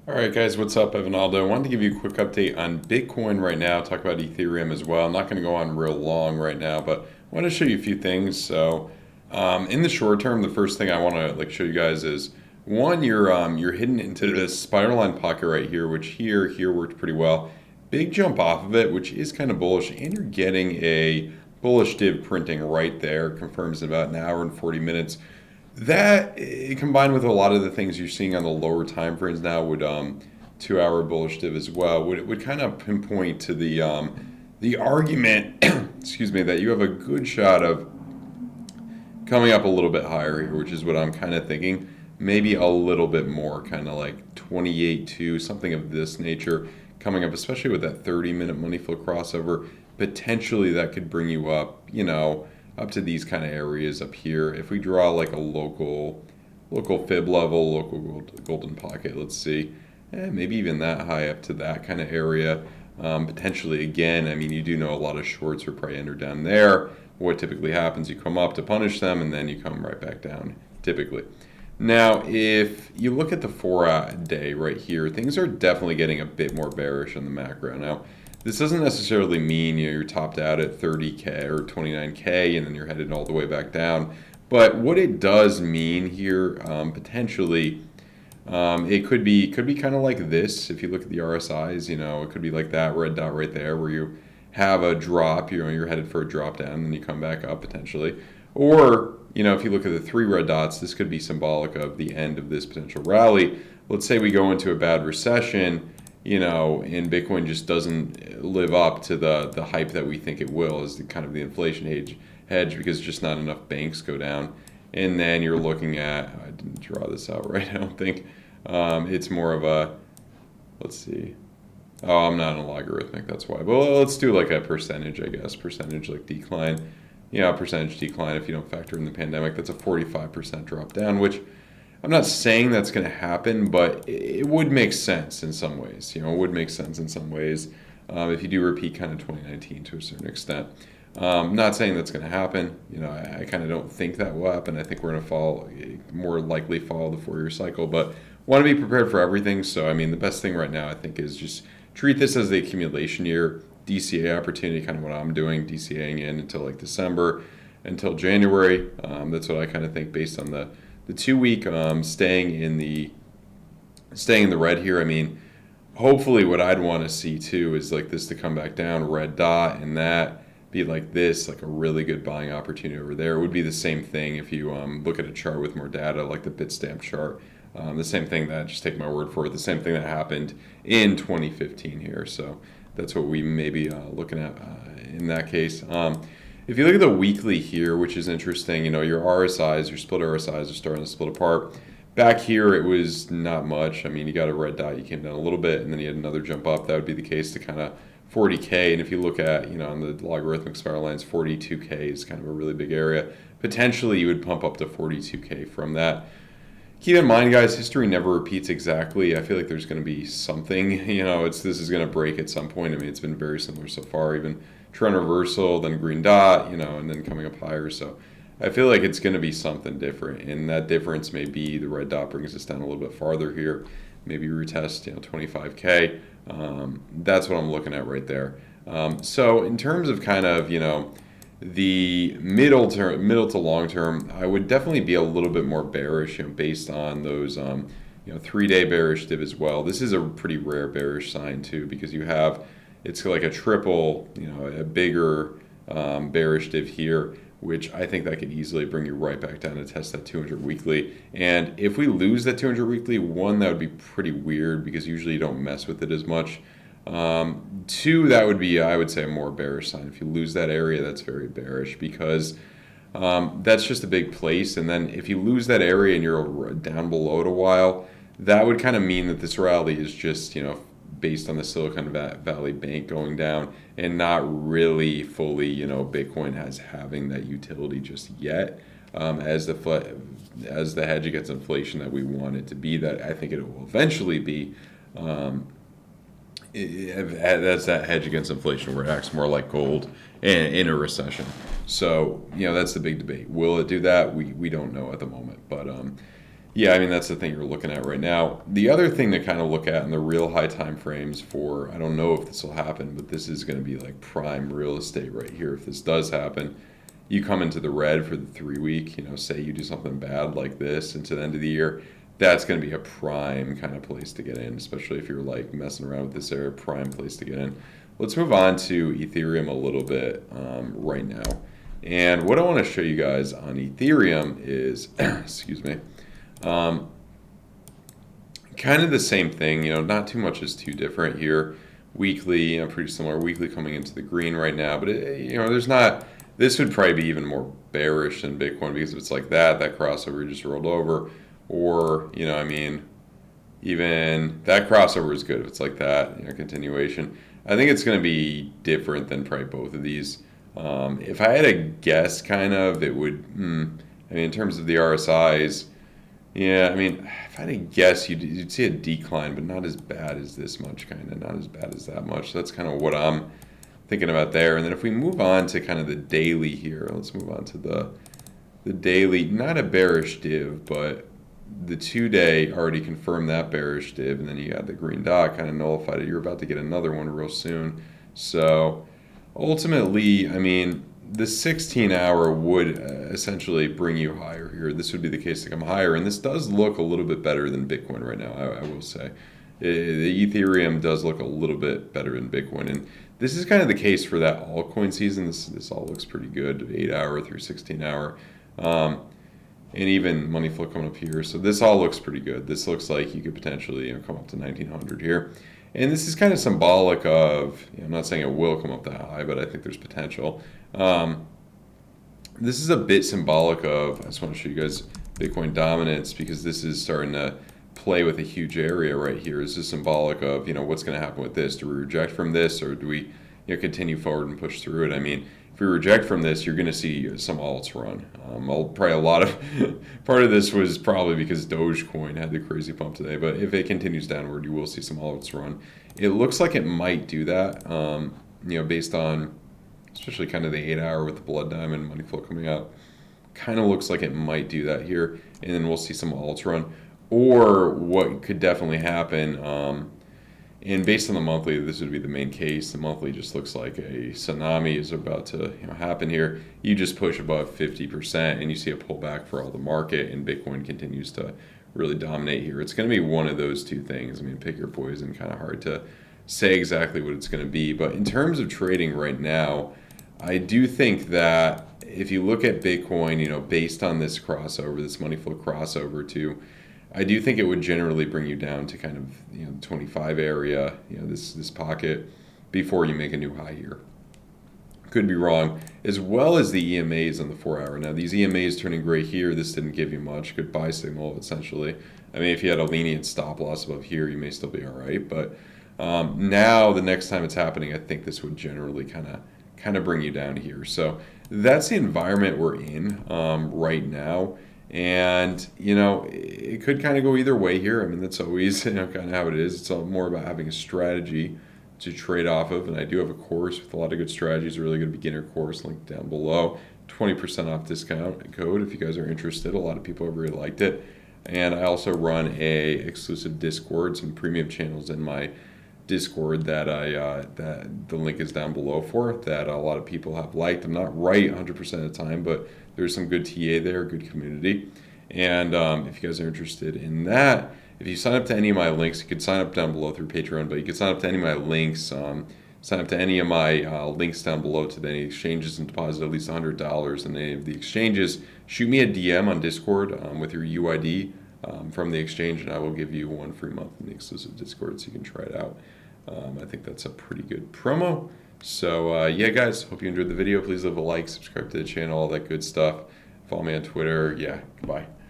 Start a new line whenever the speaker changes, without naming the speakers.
All right, guys, what's up? Evan Aldo. I wanted to give you a quick update on Bitcoin right now, talk about Ethereum as well. I'm not going to go on real long right now, but I want to show you a few things. In the short term, the first thing I want to show you guys is one, you're hidden into this spider line pocket right here, which here worked pretty well. Big jump off of it, which is kind of bullish, and you're getting a bullish div printing right there. Confirms in about an hour and 40 minutes. That combined with a lot of the things you're seeing on the lower time frames now would 2 hour bullish div as well would kind of pinpoint to the argument excuse me, that you have a good shot of coming up a little bit higher here, which is what I'm kind of thinking. Maybe a little bit more, kind of like 28.2, something of this nature coming up, especially with that 30-minute money flow crossover. Potentially that could bring you up, up to these kind of areas up here. If we draw like a local fib level, local golden pocket, let's see, maybe even that high up to that kind of area. Potentially again, I mean, you do know a lot of shorts are probably entered down there. What typically happens, you come up to punish them and then you come right back down, typically. Now, if you look at the 4-day right here, things are definitely getting a bit more bearish on the macro. Now, this doesn't necessarily mean you're topped out at 30K or 29K and then you're headed all the way back down. But what it does mean here, potentially, it could be kind of like this. If you look at the RSIs, it could be like that red dot right there where you have a drop, you're headed for a drop down, and then you come back up potentially. Or, if you look at the 3 red dots, this could be symbolic of the end of this potential rally. Let's say we go into a bad recession, and Bitcoin just doesn't live up to the hype that we think it will, as the kind of the inflation hedge because just not enough banks go down. And then you're looking at, I didn't draw this out right, I don't think. It's more of a, let's see. Oh, I'm not in a logarithmic, that's why. But let's do like a percentage, I guess. Percentage like decline. Yeah, percentage decline if you don't factor in the pandemic. That's a 45% drop down, which I'm not saying that's going to happen, but it would make sense in some ways. It would make sense in some ways if you do repeat kind of 2019 to a certain extent. I'm not saying that's going to happen. I kind of don't think that will happen. I think we're going to more likely follow the 4-year cycle, but want to be prepared for everything. So, I mean, the best thing right now, I think, is just treat this as the accumulation year, DCA opportunity, kind of what I'm doing, DCAing in until like December, until January. That's what I kind of think based on the 2-week staying in the red here. I mean, hopefully what I'd want to see too is like this to come back down, red dot, and that be like this, like a really good buying opportunity over there. It would be the same thing if you look at a chart with more data, like the Bitstamp chart. The same thing that, just take my word for it, the same thing that happened in 2015 here. So that's what we may be looking at in that case. If you look at the weekly here, which is interesting, your RSIs, your split RSIs are starting to split apart. Back here, it was not much. I mean, you got a red dot, you came down a little bit, and then you had another jump up. That would be the case to kind of 40K. And if you look at, on the logarithmic spiral lines, 42K is kind of a really big area. Potentially, you would pump up to 42K from that. Keep in mind, guys, history never repeats exactly. I feel like there's going to be something, this is going to break at some point. I mean, it's been very similar so far, even trend reversal, then green dot, and then coming up higher. So I feel like it's going to be something different, and that difference may be the red dot brings us down a little bit farther here. Maybe retest, 25K. That's what I'm looking at right there. So in terms of kind of, the middle to long term, I would definitely be a little bit more bearish, based on those 3-day bearish div as well. This is a pretty rare bearish sign too, because it's like a triple, a bigger bearish div here, which I think that could easily bring you right back down to test that 200 weekly. And if we lose that 200 weekly, one, that would be pretty weird because usually you don't mess with it as much. 2, that would be, I would say, a more bearish sign. If you lose that area, that's very bearish because that's just a big place. And then if you lose that area and you're down below it a while, that would kind of mean that this rally is just, based on the Silicon Valley Bank going down and not really fully, Bitcoin having that utility just yet as the hedge against inflation that we want it to be, that I think it will eventually be. That's that hedge against inflation where it acts more like gold in a recession. So, that's the big debate. Will it do that? We don't know at the moment. But Yeah, I mean, that's the thing you're looking at right now. The other thing to kind of look at in the real high time frames for, I don't know if this will happen, but this is going to be like prime real estate right here. If this does happen, you come into the red for the 3 week, say you do something bad like this into the end of the year, that's going to be a prime kind of place to get in, especially if you're like messing around with this area, prime place to get in. Let's move on to Ethereum a little bit right now. And what I want to show you guys on Ethereum is, excuse me, um, kind of the same thing, not too much is too different here. Weekly, pretty similar. Weekly coming into the green right now, but there's not. This would probably be even more bearish than Bitcoin because if it's like that crossover just rolled over, or I mean, even that crossover is good if it's like that, continuation. I think it's going to be different than probably both of these. If I had a guess, kind of, it would. I mean, in terms of the RSIs. Yeah, I mean, if I had to guess, you'd see a decline, but not as bad as this much, kind of. Not as bad as that much. So that's kind of what I'm thinking about there. And then if we move on to kind of the daily here, let's move on to the daily, not a bearish div, but the 2-day already confirmed that bearish div, and then you got the green dot kind of nullified it. You're about to get another one real soon. So ultimately, I mean, the 16-hour would essentially bring you higher here. This would be the case to come higher, and this does look a little bit better than Bitcoin right now, I will say. The Ethereum does look a little bit better than Bitcoin, and this is kind of the case for that altcoin season. This all looks pretty good, 8-hour through 16-hour, and even money flow coming up here. So this all looks pretty good. This looks like you could potentially come up to 1900 here. And this is kind of symbolic of, I'm not saying it will come up that high, but I think there's potential. This is a bit symbolic of, I just want to show you guys Bitcoin dominance because this is starting to play with a huge area right here. This is symbolic of, what's going to happen with this. Do we reject from this or do we continue forward and push through it? I mean, if we reject from this, you're going to see some alts run. Probably a lot of, part of this was probably because Dogecoin had the crazy pump today, but if it continues downward, you will see some alts run. It looks like it might do that, based on, especially kind of the 8-hour with the blood diamond money flow coming out. Kind of looks like it might do that here, and then we'll see some alts run. Or what could definitely happen, and based on the monthly, this would be the main case. The monthly just looks like a tsunami is about to happen here. You just push above 50% and you see a pullback for all the market, and Bitcoin continues to really dominate here. It's going to be one of those two things. I mean, pick your poison, kind of hard to say exactly what it's going to be. But in terms of trading right now, I do think that if you look at Bitcoin, based on this crossover, this money flow crossover to, I do think it would generally bring you down to kind of 25 area, this pocket before you make a new high here. Could be wrong, as well as the EMAs on the 4-hour. Now these EMAs turning gray here, this didn't give you much. Good buy signal essentially. I mean, if you had a lenient stop loss above here, you may still be all right. But now the next time it's happening, I think this would generally kind of bring you down here. So that's the environment we're in right now. And, it could kind of go either way here. I mean, that's always, kind of how it is. It's all more about having a strategy to trade off of. And I do have a course with a lot of good strategies, a really good beginner course linked down below. 20% off discount code if you guys are interested. A lot of people have really liked it. And I also run a exclusive Discord, some premium channels in my Discord that that the link is down below for, that a lot of people have liked. I'm not right 100% of the time, but there's some good TA there, good community. And if you guys are interested in that, if you sign up to any of my links, you could sign up down below through Patreon, but you could sign up to any of my links, sign up to any of my links down below to any exchanges and deposit at least $100 in any of the exchanges. Shoot me a DM on Discord with your UID from the exchange, and I will give you 1 free month in the exclusive Discord so you can try it out. I think that's a pretty good promo. So yeah, guys, hope you enjoyed the video. Please leave a like, subscribe to the channel, all that good stuff. Follow me on Twitter. Yeah, goodbye.